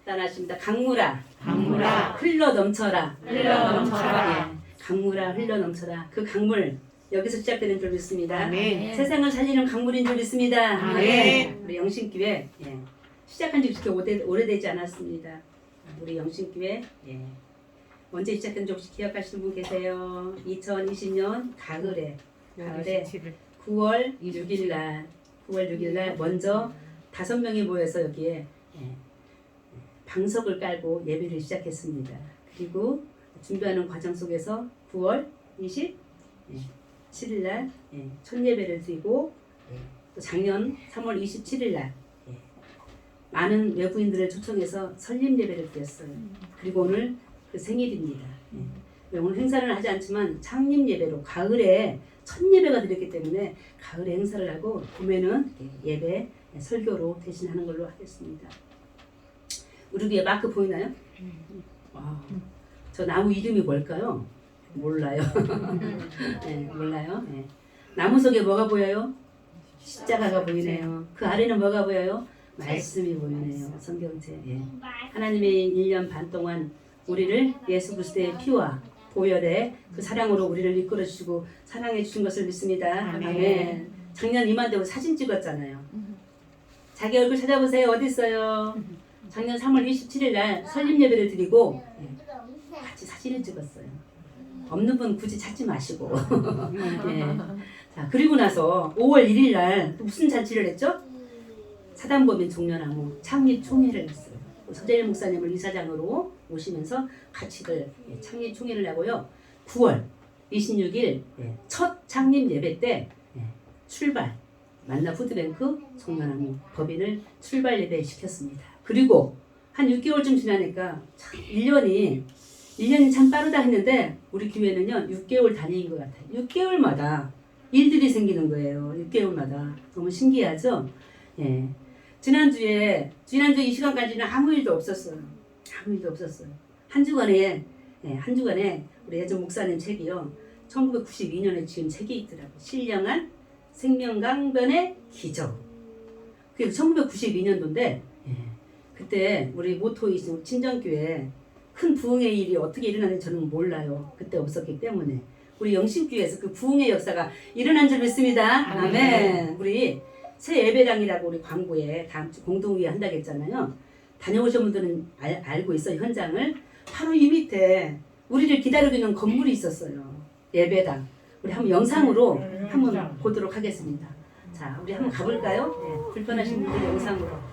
따라하십니다. 강물아, 강물아, 흘러 넘쳐라. 흘러 넘쳐라. 예, 강물아, 흘러 넘쳐라. 그 강물 여기서 시작되는 줄 믿습니다. 아멘. 세상을 살리는 강물인 줄 믿습니다. 아멘. 우리 영신교회 시작한 지 그렇게 오래되지 않았습니다. 우리 영신교회 언제 시작했는지 혹시 기억하시는 분 계세요? 2020년 가을에 9월 6일 날 먼저 5명이 모여서 여기에 방석을 깔고 예배를 시작했습니다. 그리고 준비하는 과정 속에서 9월 27일 날 첫 예배를 드리고 또 작년 3월 27일 날 많은 외부인들을 초청해서 설립 예배를 드렸어요. 그리고 오늘 그 생일입니다. 오늘 행사를 하지 않지만 창립 예배로 가을에 첫 예배가 드렸기 때문에 가을에 행사를 하고 봄에는 예배 설교로 대신하는 걸로 하겠습니다. 우리 뒤에 마크 보이나요? 와, 저 나무 이름이 뭘까요? 몰라요. 몰라요. 나무 속에 뭐가 보여요? 십자가가 보이네요. 그 아래는 뭐가 보여요? 말씀이 보이네요. 성경책. 하나님의 1년 반 동안 우리를 예수 그리스도의 피와 보혈의 그 사랑으로 우리를 이끌어 주시고 사랑해 주신 것을 믿습니다. 아멘. 작년 이맘때 사진 찍었잖아요. 자기 얼굴 찾아보세요. 어디 있어요? 작년 3월 27일 날 설립 예배를 드리고 같이 사진을 찍었어요. 없는 분 굳이 찾지 마시고. 자, 그리고 나서 5월 1일 날 무슨 잔치를 했죠? 사단법인 종려나무 창립 총회를 했어요. 서재일 목사님을 이사장으로 모시면서 같이들 창립 총회를 하고요. 9월 26일 첫 창립 예배 때 출발 만나 푸드뱅크 종려나무 법인을 출발 예배 시켰습니다. 그리고 한 6개월쯤 지나니까 참 1년이 참 빠르다 했는데 우리 교회는요 6개월 단위인 것 같아요. 6개월마다 일들이 생기는 거예요. 6개월마다 너무 신기하죠? 지난주에 이 시간까지는 아무 일도 없었어요. 한 주간에 우리 예전 목사님 책이요. 1992년에 지은 책이 있더라고요. 신령한 생명강변의 기적. 그게 1992년도인데 그때 우리 모토이신 친정교회 큰 부흥의 일이 어떻게 일어나는지 저는 몰라요. 그때 없었기 때문에 우리 영신교회에서 그 부흥의 역사가 일어난 줄 믿습니다. 아멘. 우리 새 예배당이라고 우리 광고에 다음 주 공동회의 한다고 했잖아요. 다녀오신 분들은 알고 있어요. 현장을. 바로 이 밑에 우리를 기다리고 있는 건물이 있었어요. 예배당. 우리 한번 영상으로 한번 보도록 하겠습니다. 자, 우리 한번 가볼까요? 불편하신 분들 영상으로.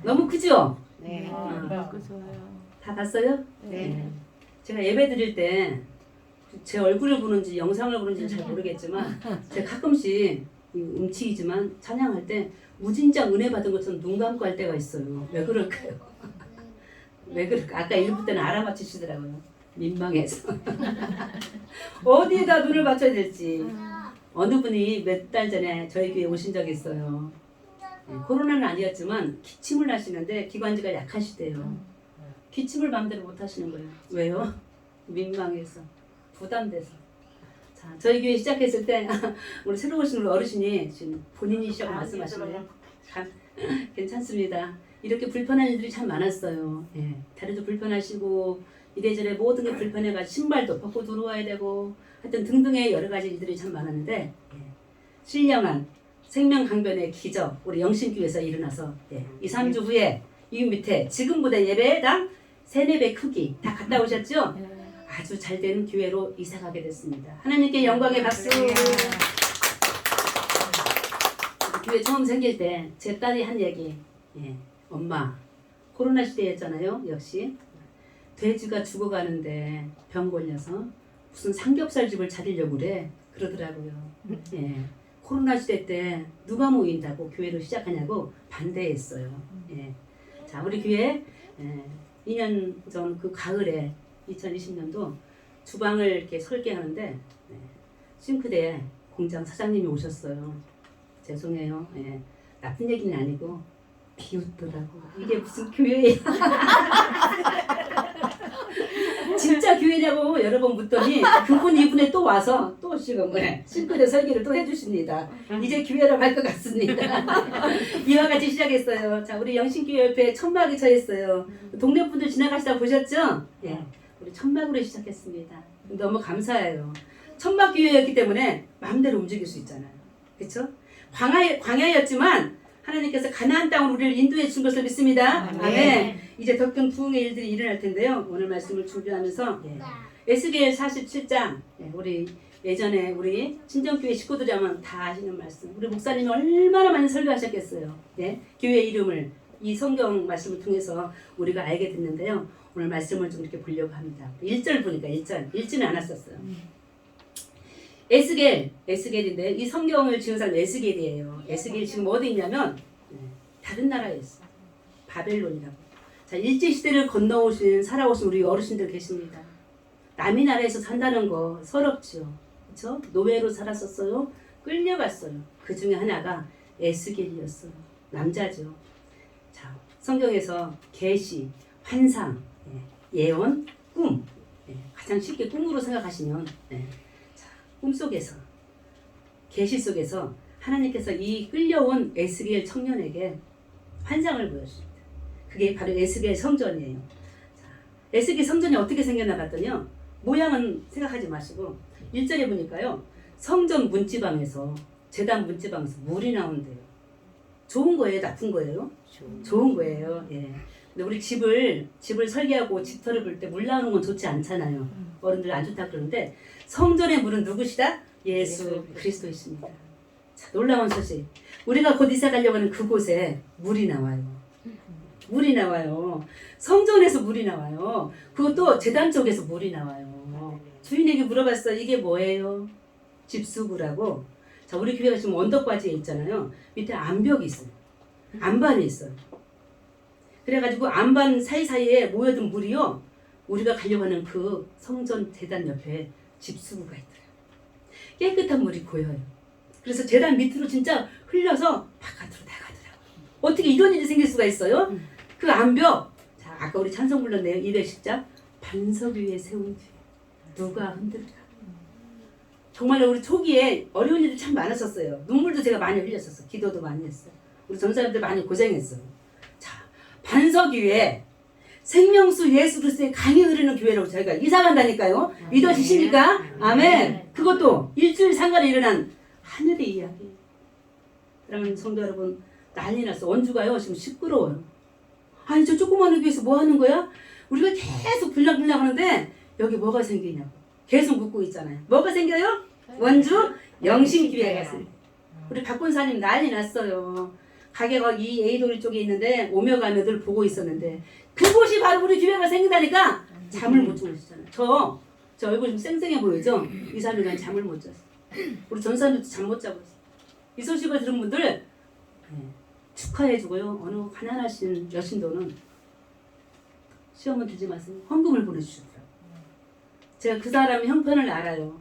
너무 크죠? 네. 다 봤어요? 네. 제가 예배 드릴 때 제 얼굴을 보는지 영상을 보는지 잘 모르겠지만 제가 가끔씩 음치이지만 찬양할 때 무진장 은혜 받은 것처럼 눈 감고 할 때가 있어요. 왜 그럴까요? 왜 그럴까? 아까 일부 때는 알아맞히시더라고요. 민망해서. 어디에다 눈을 맞춰야 될지. 어느 분이 몇 달 전에 저희 교회에 오신 적이 있어요. 코로나는 아니었지만 기침을 하시는데 기관지가 약하시대요. 기침을 마음대로 못 하시는 거예요. 왜요? 민망해서. 부담돼서. 자, 저희 교회 시작했을 때 우리 새로 오신 우리 어르신이 지금 본인이시라고 말씀하시네요. 괜찮습니다. 이렇게 불편한 일들이 참 많았어요. 다리도 불편하시고 이래저래 모든 게 불편해가지고 신발도 벗고 들어와야 되고 하여튼 등등의 여러 가지 일들이 참 많았는데 신령한 생명강변의 기적 우리 영신교회에서 일어나서 2, 3주 후에 이 밑에 지금보다 예배당 3-4배 크기 다 갔다 오셨죠? 아주 잘된 교회로 이사가게 됐습니다. 하나님께 영광의 박수. 교회 처음 생길 때 제 딸이 한 얘기. 엄마 코로나 시대였잖아요. 역시 돼지가 죽어가는데 병 걸려서 무슨 삼겹살집을 차리려고 그래 그러더라고요. 코로나 시대 때 누가 모인다고 교회를 시작하냐고 반대했어요. 자, 우리 교회 2년 전 그 가을에 2020년도 주방을 이렇게 설계하는데 싱크대에 공장 사장님이 오셨어요. 죄송해요. 나쁜 얘기는 아니고 비웃더라고. 이게 무슨 교회야. 진짜 교회냐고 여러 번 묻더니 그분 이분에 또 와서 또 지금 싱크대 설계를 또 해주십니다. 이제 교회라고 할 것 같습니다. 이와 같이 시작했어요. 자, 우리 영신교회 옆에 천막이 처했어요. 동네 분들 지나가시다 보셨죠? 예, 우리 천막으로 시작했습니다. 너무 감사해요. 천막 교회였기 때문에 마음대로 움직일 수 있잖아요. 그렇죠? 광야였지만 하나님께서 가나안 땅으로 우리를 인도해 준 것을 믿습니다. 아멘. 이제 더 큰 부흥의 일들이 일어날 텐데요. 오늘 말씀을 준비하면서 에스겔 47장 우리 예전에 우리 친정교회 식구들이 하면 다 아시는 말씀. 우리 목사님이 얼마나 많이 설교하셨겠어요. 교회 이름을 이 성경 말씀을 통해서 우리가 알게 됐는데요. 오늘 말씀을 좀 이렇게 보려고 합니다. 1절 보니까 1절 읽지는 않았었어요. 에스겔인데 이 성경을 지은 사람 에스겔이에요. 에스겔이 지금 어디 있냐면 다른 나라에 있어요. 바벨론이라고. 자, 일제시대를 건너오신 살아오신 우리 어르신들 계십니다. 남의 나라에서 산다는 거 서럽죠. 그렇죠? 노예로 살았었어요. 끌려갔어요. 그 중에 하나가 에스겔이었어요. 남자죠. 자, 성경에서 계시, 환상, 예언, 꿈. 가장 쉽게 꿈으로 생각하시면 꿈속에서 계시 속에서 하나님께서 이 끌려온 에스겔 청년에게 환상을 보여줍니다. 그게 바로 에스겔 성전이에요. 자, 에스겔 성전이 어떻게 생겼나 봤더니요. 모양은 생각하지 마시고 1절에 보니까요. 성전 문지방에서 제단 문지방에서 물이 나온대요. 좋은 거예요? 나쁜 거예요? 좋은 거예요. 예. 근데 우리 집을 설계하고 집터를 볼 때 물 나오는 건 좋지 않잖아요. 어른들 안 좋다 그러는데 성전의 물은 누구시다? 예수 그리스도이십니다. 자, 놀라운 소식. 우리가 곧 이사 가려고 하는 그곳에 물이 나와요. 물이 나와요. 성전에서 물이 나와요. 그것도 제단 쪽에서 물이 나와요. 주인에게 물어봤어. 이게 뭐예요? 집수구라고. 자, 우리 교회가 지금 언덕바지에 있잖아요. 밑에 암벽이 있어요. 안반이 있어요. 그래가지고 안반 사이사이에 모여든 물이요. 우리가 가려고 하는 그 성전 제단 옆에 집수구가 있더라고요. 깨끗한 물이 고여요. 그래서 제단 밑으로 진짜 흘려서 바깥으로 나가더라고요. 어떻게 이런 일이 생길 수가 있어요? 그 암벽. 자, 아까 우리 찬송 불렀네요. 210장. 반석 위에 세운 뒤에 누가 흔들까? 정말 우리 초기에 어려운 일이 참 많았었어요. 눈물도 제가 많이 흘렸었어요. 기도도 많이 했어요. 우리 전사님들 많이 고생했어요. 자, 반석 위에 생명수 예수 그리스도의 강이 흐르는 교회라고 저희가 이사 간다니까요. 믿어지십니까? 아멘. 그것도 일주일 상간에 일어난 하늘의 이야기. 그러면 성도 여러분 난리 났어. 원주가요 지금 시끄러워요. 아니 저 조그마한 교회에서 뭐 하는 거야? 우리가 계속 불락불락 하는데 여기 뭐가 생기냐고 계속 묻고 있잖아요. 뭐가 생겨요? 원주 영신교회가 생겨요. 우리 박본사님 난리 났어요. 가게가 이 A도리 쪽에 있는데 오며 가며 늘 보고 있었는데 그곳이 바로 우리 교회가 생긴다니까 잠을 못 주무시잖아요. 저 얼굴 좀 쌩쌩해 보이죠? 이 사람이 잠을 못 잤어요. 우리 전사님도 잠 못 자고 있어요. 이 소식을 들은 분들 축하해주고요. 어느 가난하신 여신도는 시험은 들지 마세요. 헌금을 보내주셨더라고요. 제가 그 사람 형편을 알아요.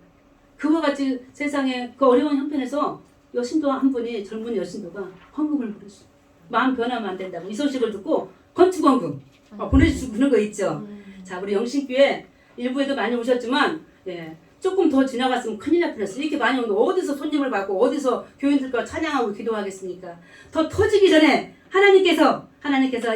그와 같이 세상에 그 어려운 형편에서 여신도 한 분이 젊은 여신도가 헌금을 보내주셨어요. 마음 변하면 안 된다고 이 소식을 듣고 건축원금 보내주는 거 있죠. 자, 우리 영신교회 일부에도 많이 오셨지만 조금 더 지나갔으면 큰일 날 뻔했어요. 이렇게 많이 오는데 어디서 손님을 받고 어디서 교인들과 찬양하고 기도하겠습니까? 더 터지기 전에 하나님께서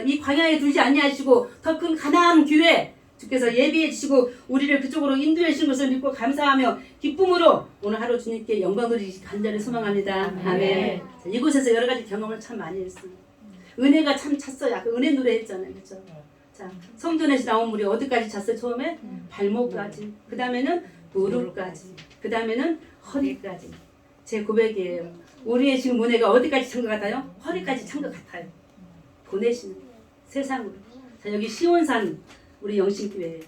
이 광야에 두지 아니하시고 더 큰 가나안 교회 주께서 예비해 주시고 우리를 그쪽으로 인도해 주신 것을 믿고 감사하며 기쁨으로 오늘 하루 주님께 영광 드리시 간절히 소망합니다. 아멘. 자, 이곳에서 여러 가지 경험을 참 많이 했어요. 은혜가 참 찼어요. 아까 은혜 노래 했잖아요. 그렇죠? 자, 성전에서 나온 물이 어디까지 찼어요? 처음에 발목까지. 그 다음에는 무릎까지. 그 다음에는 허리까지. 제 고백이에요. 우리의 지금 은혜가 어디까지 찬 것 같아요? 허리까지 찬 것 같아요. 보내시는 세상으로. 자, 여기 시온산 우리 영신교회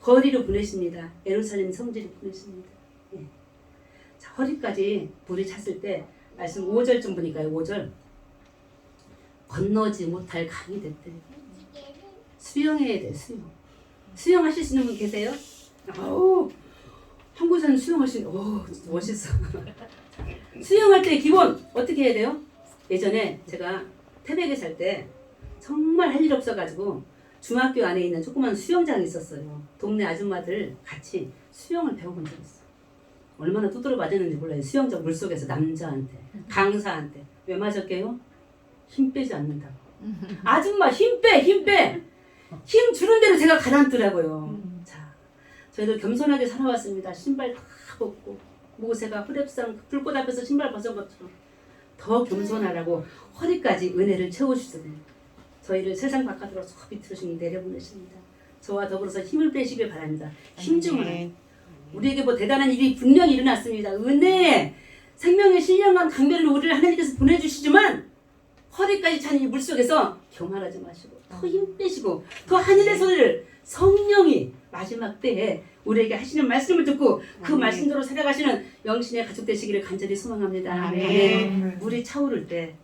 거리로 보내십니다. 예루살렘 성지로 보내십니다. 자, 허리까지 물이 찼을 때 말씀 5절 좀 보니까요. 5절 건너지 못할 강이 됐대. 수영해야 돼. 수영하실 수 있는 분 계세요? 한국에서는 수영하시는 멋있어. 수영할 때 기본 어떻게 해야 돼요? 예전에 제가 태백에 살 때 정말 할 일 없어가지고 중학교 안에 있는 조그만 수영장이 있었어요. 동네 아줌마들 같이 수영을 배워본 적이 있어요. 얼마나 두드러 맞았는지 몰라요. 수영장 물속에서 남자한테, 강사한테. 왜 맞았게요? 힘 빼지 않는다고. 아줌마 힘 빼, 힘 빼. 힘 주는 대로 제가 가라앉더라고요. 자, 저희들 겸손하게 살아왔습니다. 신발 다 벗고 모세가 호렙산 불꽃 앞에서 신발 벗은 것처럼 더 겸손하라고 허리까지 은혜를 채워주시더니 저희를 세상 바깥으로 속 비틀으시니 내려보내십니다. 저와 더불어서 힘을 빼시길 바랍니다. 힘주면 우리에게 뭐 대단한 일이 분명히 일어났습니다. 은혜, 생명의 신령한 강변을 우리를 하나님께서 보내주시지만 허리까지 찬 이 물속에서 교만하지 마시고 더 힘 빼시고 더 하늘의 소리를 성령이 마지막 때에 우리에게 하시는 말씀을 듣고 그 말씀대로 살아가시는 영신의 가족 되시기를 간절히 소망합니다. 아멘. 물이 차오를 때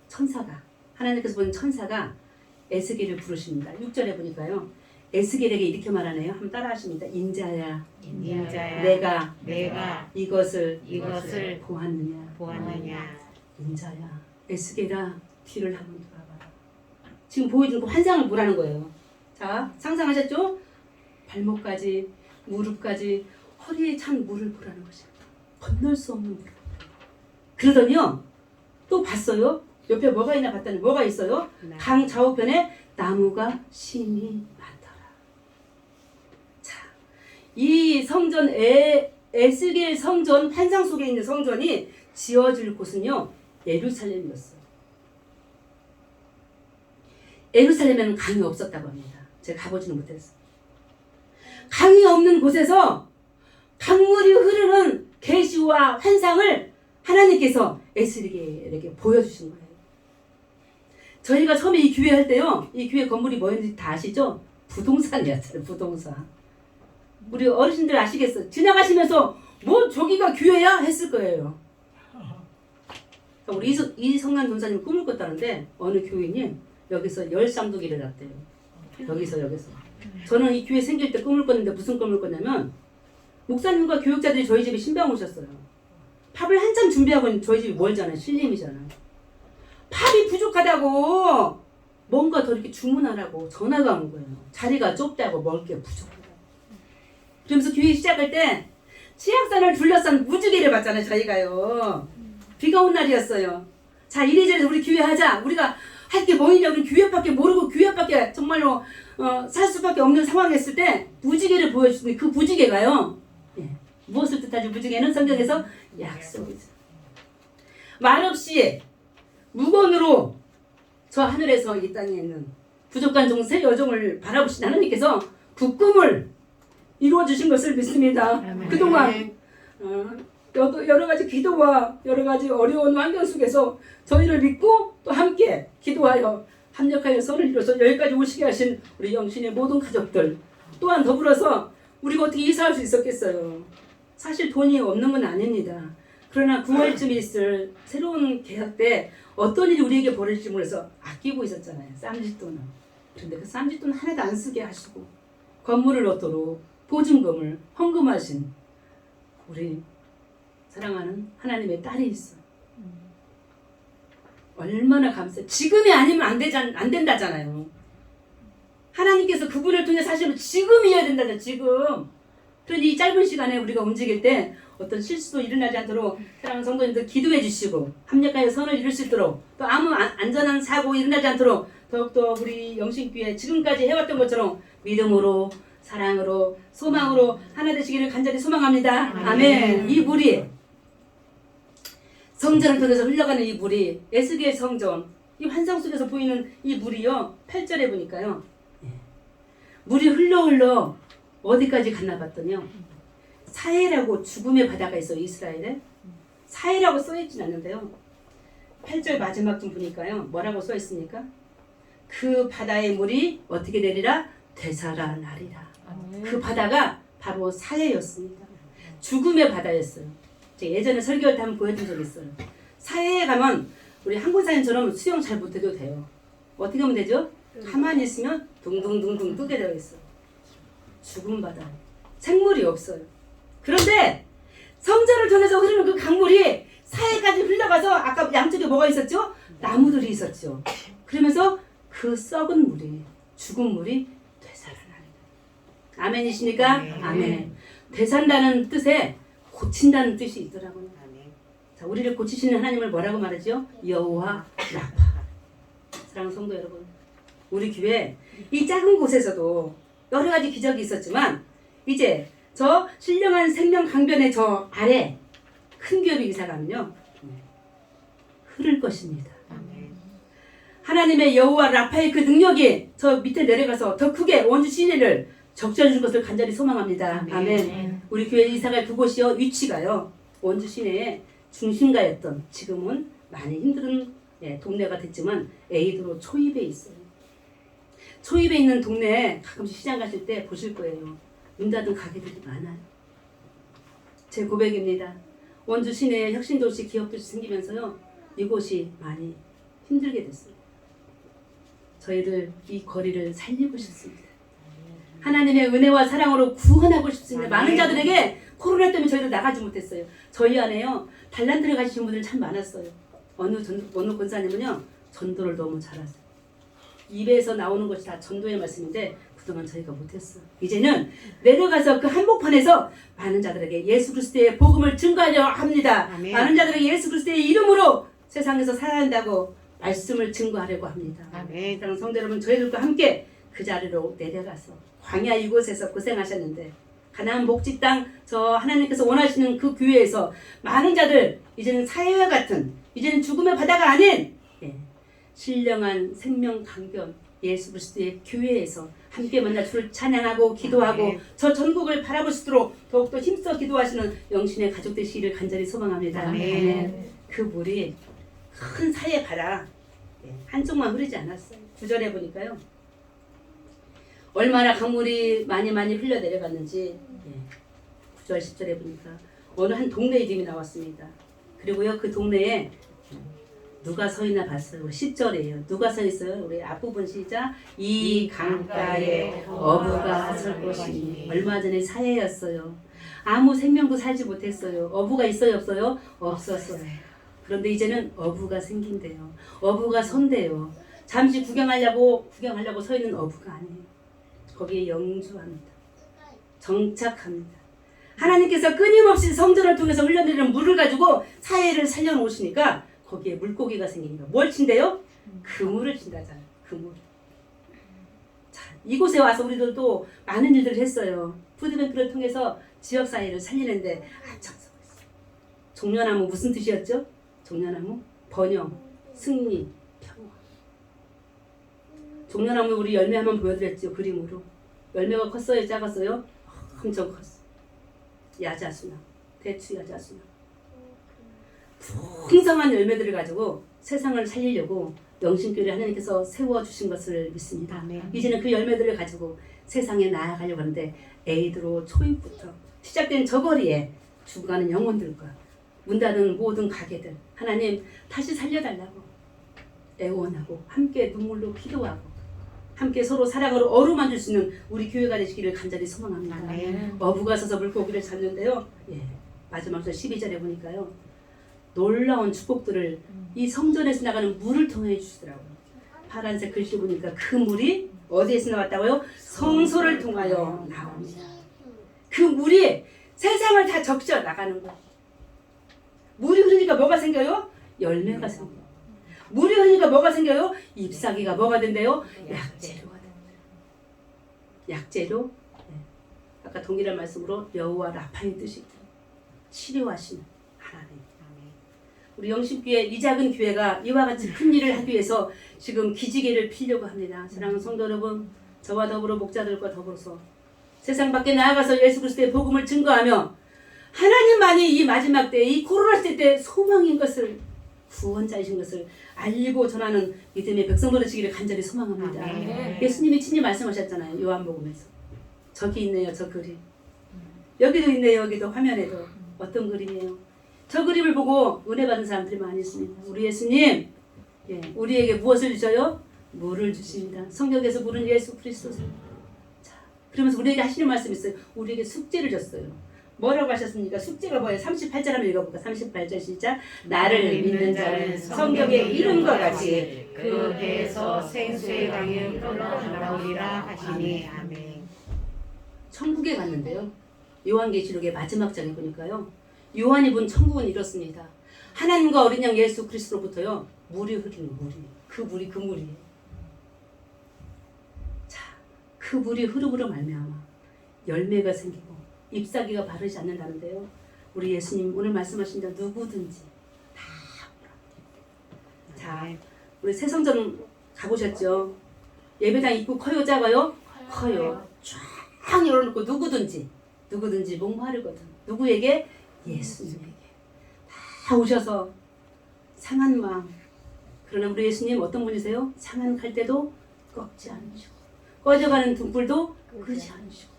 천사가 하나님께서 보낸 천사가 에스겔을 부르십니다. 6절에 보니까요. 에스겔에게 이렇게 말하네요. 한번 따라하십니다. 인자야, 내가 이것을 보았느냐. 인자야, 에스겔아, 뒤를 한번 돌아봐라. 지금 보여주는 그 환상을 보라는 거예요. 자, 상상하셨죠? 발목까지, 무릎까지 허리에 찬 물을 보라는 것입니다. 건널 수 없는 물을. 그러더니요, 또 봤어요. 옆에 뭐가 있나 봤더니 뭐가 있어요? 강 좌우편에 나무가 심이 많더라. 자, 이 성전 에스겔 성전 환상 속에 있는 성전이 지어질 곳은요 예루살렘이었어요. 예루살렘에는 강이 없었다고 합니다. 제가 가보지는 못했어요. 강이 없는 곳에서 강물이 흐르는 계시와 환상을 하나님께서 에스겔에게 보여주신 거예요. 저희가 처음에 이 교회 할 때요, 이 교회 건물이 뭐였는지 다 아시죠? 부동산이었어요. 부동산. 우리 어르신들 아시겠어요? 지나가시면서 뭐 저기가 교회야? 했을 거예요. 우리 이성난 전사님 꿈을 꿨다는데 어느 교인이 여기서 열쌍둥이를 낳았대요. 여기서. 저는 이 교회 생길 때 꿈을 꿨는데 무슨 꿈을 꿨냐면 목사님과 교육자들이 저희 집에 신방 오셨어요. 밥을 한참 준비하고 있는 저희 집이 멀잖아요. 신림이잖아요. 밥이 부족하다고 뭔가 더 이렇게 주문하라고 전화가 온 거예요. 자리가 좁다고 먹을 게 부족하다고. 그러면서 교회 시작할 때 치악산을 둘러싼 무지개를 봤잖아요. 저희가요. 비가 온 날이었어요. 자, 이래저래 우리 교회 하자. 우리가 할 게 뭐냐. 우리 교회밖에 모르고 교회밖에 정말로 살 수밖에 없는 상황이었을 때 무지개를 보여주더니 그 무지개가요. 무엇을 뜻하지? 무지개는 성경에서 약속이죠. 말없이 무건으로 저 하늘에서 이 땅에 있는 부족한 종세 여종을 바라보신 하나님께서 그 꿈을 이루어 주신 것을 믿습니다. 그동안 여러 가지 기도와 여러 가지 어려운 환경 속에서 저희를 믿고 또 함께 기도하여 합력하여 선을 이루어서 여기까지 오시게 하신 우리 영신의 모든 가족들, 또한 더불어서 우리가 어떻게 이사할 수 있었겠어요. 사실 돈이 없는 건 아닙니다. 그러나 9월쯤 있을 새로운 계약 때 어떤 일이 우리에게 벌어질지 몰라서 아끼고 있었잖아요. 쌈짓돈을. 그런데 그 쌈짓돈 하나도 안 쓰게 하시고 건물을 얻도록 보증금을 헌금하신 우리 사랑하는 하나님의 딸이 있어요. 얼마나 감사해요. 지금이 아니면 안 된다잖아요. 하나님께서 그분을 통해 사실은 지금이어야 된다잖아요. 지금. 그런데 이 짧은 시간에 우리가 움직일 때 어떤 실수도 일어나지 않도록 사랑하는 성도님들 기도해 주시고 합력하여 선을 이룰 수 있도록 또 아무 안전한 사고 일어나지 않도록 더욱더 우리 영신교회 지금까지 해왔던 것처럼 믿음으로 사랑으로 소망으로 하나 되시기를 간절히 소망합니다. 아멘. 이 물이 성전을 통해서 흘러가는 이 물이 에스겔 성전 이 환상 속에서 보이는 이 물이요 8절에 보니까요 물이 흘러 어디까지 갔나 봤더니요 사해라고 죽음의 바다가 있어요. 이스라엘에 사해라고 써있진 않는데요 8절 마지막 좀 보니까요 뭐라고 써있습니까? 그 바다의 물이 어떻게 되리라? 되살아나리라. 그 바다가 바로 사해였습니다. 죽음의 바다였어요. 제가 예전에 설교할 때 한번 보여준 적이 있어요. 사해에 가면 우리 한국사님처럼 수영 잘 못해도 돼요. 어떻게 하면 되죠? 가만히 있으면 둥둥둥둥 뜨게 되어 있어요. 죽은 바다. 생물이 없어요. 그런데 성전을 통해서 흐르는 그 강물이 사해까지 흘러가서 아까 양쪽에 뭐가 있었죠? 나무들이 있었죠. 그러면서 그 썩은 물이 죽은 물이 되살아나리라. 아멘이십니까? 아멘. 아멘. 되산다는 뜻에 고친다는 뜻이 있더라고요. 자, 우리를 고치시는 하나님을 뭐라고 말하죠? 여호와 라파. 사랑하는 성도 여러분, 우리 교회 이 작은 곳에서도 여러 가지 기적이 있었지만 이제 저 신령한 생명 강변의 저 아래 큰 교회로 이사 가면요 흐를 것입니다. 하나님의 여호와 라파의 그 능력이 저 밑에 내려가서 더 크게 원주 시내를 적셔 줄 것을 간절히 소망합니다. 아멘. 우리 교회 이사갈 그곳이요 위치가요 원주 시내의 중심가였던 지금은 많이 힘든 동네가 됐지만 에이드로 초입에 있어요. 초입에 있는 동네에 가끔씩 시장 가실 때 보실 거예요. 문 닫은 가게들이 많아요. 제 고백입니다. 원주 시내에 혁신도시 기업도시 생기면서요 이곳이 많이 힘들게 됐어요. 저희를 이 거리를 살리고 싶습니다. 하나님의 은혜와 사랑으로 구원하고 싶습니다. 많은 자들에게 코로나 때문에 저희를 나가지 못했어요. 저희 안에요 달란트를 가지신 분들 참 많았어요. 어느 권사님은요 전도를 너무 잘하세요. 입에서 나오는 것이 다 전도의 말씀인데 그동안 저희가 못했어요. 이제는 내려가서 그 한복판에서 많은 자들에게 예수 그리스도의 복음을 증거하려 합니다. 아멘. 많은 자들에게 예수 그리스도의 이름으로 세상에서 살아야 한다고 말씀을 증거하려고 합니다. 아멘. 사랑하는 성도 여러분, 저희들과 함께 그 자리로 내려가서 광야 이곳에서 고생하셨는데 가나안 복지 땅 저 하나님께서 원하시는 그 교회에서 많은 자들 이제는 사회와 같은 이제는 죽음의 바다가 아닌 신령한 생명 강변 예수 그리스도의 교회에서 함께 만나 주를 찬양하고 기도하고 아멘. 저 전국을 바라볼 수 있도록 더욱더 힘써 기도하시는 영신의 가족 되시기를 간절히 소망합니다. 아멘. 그 물이 큰 사해 바다 한쪽만 흐르지 않았어요. 9절에 보니까요. 얼마나 강물이 많이 흘러 내려갔는지 9절 10절에 보니까 어느 한 동네 이름이 나왔습니다. 그리고요 그 동네에 누가 서 있나 봤어요. 10절이에요. 누가 서 있어요? 우리 앞부분 시작. 이 강가에 어부가 설 것이니. 얼마 전에 사해였어요. 아무 생명도 살지 못했어요. 어부가 있어요 없어요? 없었어요. 그런데 이제는 어부가 생긴대요. 어부가 선대요. 잠시 구경하려고 서 있는 어부가 아니에요. 거기에 영주합니다. 정착합니다. 하나님께서 끊임없이 성전을 통해서 흘러내리는 물을 가지고 사해를 살려놓으시니까 거기에 물고기가 생기니까 뭘 친대요? 그물을 친다잖아요. 그물. 자, 이곳에 와서 우리들도 많은 일들을 했어요. 푸드뱅크를 통해서 지역사회를 살리는데 앞장서고 있어요. 종려나무 무슨 뜻이었죠? 종려나무? 번영, 승리, 평화. 종려나무 우리 열매 한번 보여드렸죠. 그림으로. 열매가 컸어요? 작았어요? 엄청 컸어요. 야자수나, 대추 야자수나. 풍성한 열매들을 가지고 세상을 살리려고 영신교회를 하나님께서 세워주신 것을 믿습니다. 아멘. 이제는 그 열매들을 가지고 세상에 나아가려고 하는데 에이드로 초입부터 시작된 저 거리에 죽어가는 영혼들과 문 닫은 모든 가게들 하나님 다시 살려달라고 애원하고 함께 눈물로 기도하고 함께 서로 사랑으로 어루만질 수 있는 우리 교회가 되시기를 간절히 소망합니다. 아멘. 어부가 서서 물고기를 잡는데요. 마지막 절 12절에 보니까요. 놀라운 축복들을 이 성전에서 나가는 물을 통해 주시더라고요. 파란색 글씨 보니까 그 물이 어디에서 나왔다고요? 성소를 통하여 나옵니다. 그 물이 세상을 다 적셔 나가는 거예요. 물이 흐르니까 뭐가 생겨요? 열매가 생겨요. 물이 흐르니까 뭐가 생겨요? 잎사귀가 뭐가 된대요? 약재료가 된대요. 약재료? 아까 동일한 말씀으로 여호와 라파의 뜻이 치료하시는 하나님. 우리 영신교회 이 작은 교회가 이와 같이 큰 일을 하기 위해서 지금 기지개를 피려고 합니다. 사랑하는 성도 여러분, 저와 더불어 목자들과 더불어서 세상 밖에 나아가서 예수 그리스도의 복음을 증거하며 하나님만이 이 마지막 때, 이 코로나 시대 때 소망인 것을 구원자이신 것을 알리고 전하는 믿음의 백성들 되시기를 간절히 소망합니다. 아멘. 예수님이 친히 말씀하셨잖아요. 요한복음에서. 저기 있네요. 저 그림. 여기도 있네요. 여기도 화면에도. 어떤 그림이에요? 저 그림을 보고 은혜 받은 사람들이 많이 있습니다. 우리 예수님 우리에게 무엇을 주셔요? 물을 주십니다. 성경에서 물은 예수 그리스도세요. 자, 그러면서 우리에게 하시는 말씀이 있어요. 우리에게 숙제를 줬어요. 뭐라고 하셨습니까? 숙제가 뭐예요? 38절 한번 읽어볼까? 38절 시작. 나를 믿는 자는 성경의 이름과 같이 그 배에서 생수의 강이 흘러나오리라 하시니. 아멘. 천국에 갔는데요. 요한계시록의 마지막 장에 보니까요. 요한이 본 천국은 이렇습니다. 하나님과 어린 양 예수 그리스도로부터요. 물이 흐르는 물이. 그 물이에요. 자, 그 물이 흐름으로 말미암아 열매가 생기고 잎사귀가 바르지 않는다는데요. 우리 예수님 오늘 말씀하신 자 누구든지 다 오라. 자, 우리 새성전 가보셨죠? 예배당 입구 커요, 작아요? 커요. 쫙 열어놓고 누구든지 목마르거든. 누구에게? 예수님에게. 다 오셔서 상한 마음. 그러나 우리 예수님 어떤 분이세요? 상한 갈대도 꺾지 않으시고 꺼져가는 등불도 끄지 않으시고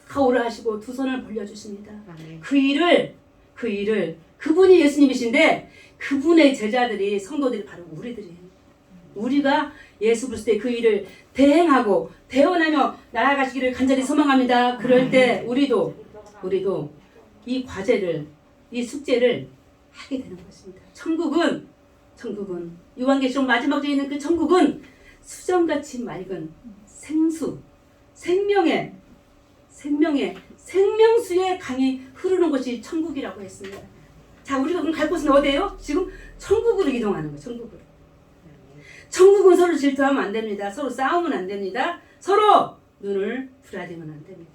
다 오라 하시고 두 손을 벌려주십니다. 아멘. 그 일을 그분이 예수님이신데 그분의 제자들이 성도들이 바로 우리들이에요. 우리가 예수 그리스도의 그 일을 대행하고 대언하며 나아가시기를 간절히 소망합니다. 그럴 때 우리도 이 과제를 이 숙제를 하게 되는 것입니다. 천국은 요한계시록 마지막 주에 있는 그 천국은 수정같이 맑은 생수 생명의 생명수의 강이 흐르는 곳이 천국이라고 했습니다. 자, 우리가 그럼 갈 곳은 어디예요? 지금 천국으로 이동하는 거예요. 천국은 서로 질투하면 안 됩니다. 서로 싸우면 안 됩니다. 서로 눈을 부라리면 안 됩니다.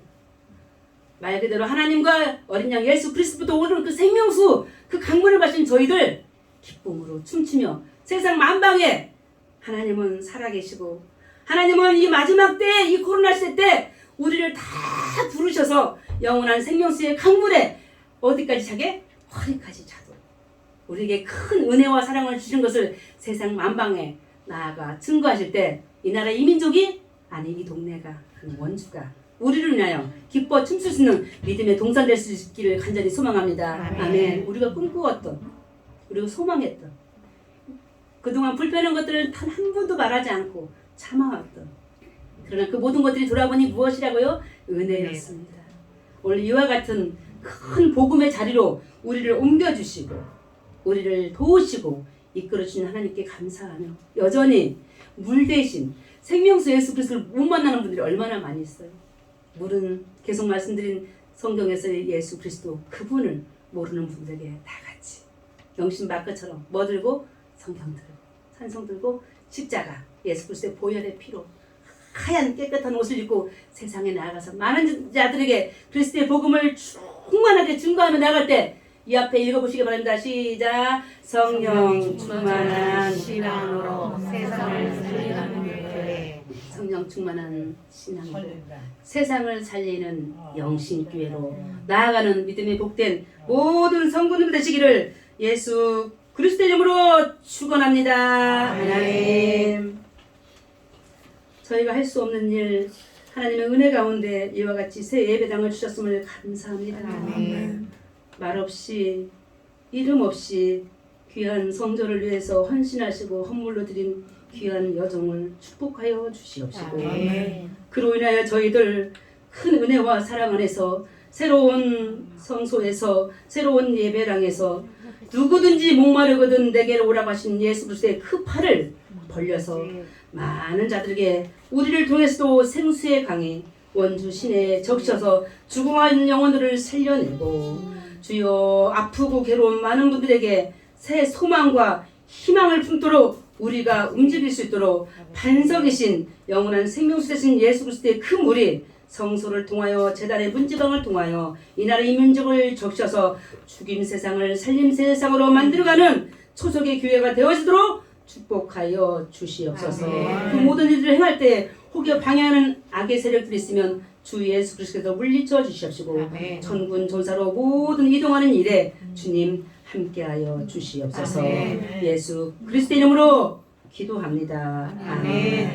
말 그대로 하나님과 어린 양 예수 그리스도부터 오르는 그 생명수 그 강물을 마신 저희들 기쁨으로 춤추며 세상 만방에 하나님은 살아계시고 하나님은 이 마지막 때 이 코로나 시대 때 우리를 다 부르셔서 영원한 생명수의 강물에 어디까지 차게? 허리까지 차도록 우리에게 큰 은혜와 사랑을 주신 것을 세상 만방에 나아가 증거하실 때 이 나라 이 민족이 아니 이 동네가 그 원주가 우리를 위하여 기뻐 춤출 수 있는 믿음의 동산 될 수 있기를 간절히 소망합니다. 아멘. 우리가 꿈꾸었던 우리가 소망했던 그동안 불편한 것들을 단 한 번도 말하지 않고 참아왔던 그러나 그 모든 것들이 돌아보니 무엇이라고요? 은혜였습니다. 오늘 이와 같은 큰 복음의 자리로 우리를 옮겨주시고 우리를 도우시고 이끌어주신 하나님께 감사하며 여전히 물 대신 생명수 예수 그리스도를 못 만나는 분들이 얼마나 많이 있어요. 물은 계속 말씀드린 성경에서의 예수 그리스도 그분을 모르는 분들에게 다 같이 영신 마크처럼 뭐 들고? 성경 들고 찬송 들고 십자가 예수 그리스도의 보혈의 피로 하얀 깨끗한 옷을 입고 세상에 나아가서 많은 자들에게 그리스도의 복음을 충만하게 증거하며 나갈 때 이 앞에 읽어보시기 바랍니다. 시작. 성령 충만한 신앙으로 세상을 살리는 교회. 성령 충만한 신앙으로 세상을 살리는 영신교회로 나아가는 믿음이 복된 모든 성도님 되시기를 예수 그리스도 이름으로 축원합니다. 하나님 저희가 할 수 없는 일 하나님의 은혜 가운데 이와 같이 새 예배당을 주셨음을 감사합니다. 아멘. 말없이 이름 없이 귀한 성전을 위해서 헌신하시고 헌물로 드린 귀한 여정을 축복하여 주시옵시고 아멘. 그로 인하여 저희들 큰 은혜와 사랑 안에서 새로운 성소에서 새로운 예배당에서 누구든지 목마르거든 내게로 오라고 하신 예수 그리스도의 그 팔을 벌려서 많은 자들에게 우리를 통해서도 생수의 강이 원주 시내에 적셔서 죽어간 영혼들을 살려내고 주여 아프고 괴로운 많은 분들에게 새 소망과 희망을 품도록 우리가 움직일 수 있도록 반석이신 영원한 생명수 되신 예수 그리스도의 그 물이 성소를 통하여 제단의 문지방을 통하여 이 나라 이 민족을 적셔서 죽임 세상을 살림 세상으로 만들어가는 초석의 교회가 되어지도록 축복하여 주시옵소서. 그 모든 일들을 행할 때 혹여 방해하는 악의 세력들이 있으면 주 예수 그리스도께서 물리쳐 주시옵시고 아멘. 천군 전사로 모든 이동하는 일에 주님 함께하여 주시옵소서. 아멘. 예수 그리스도 이름으로 기도합니다. 아멘.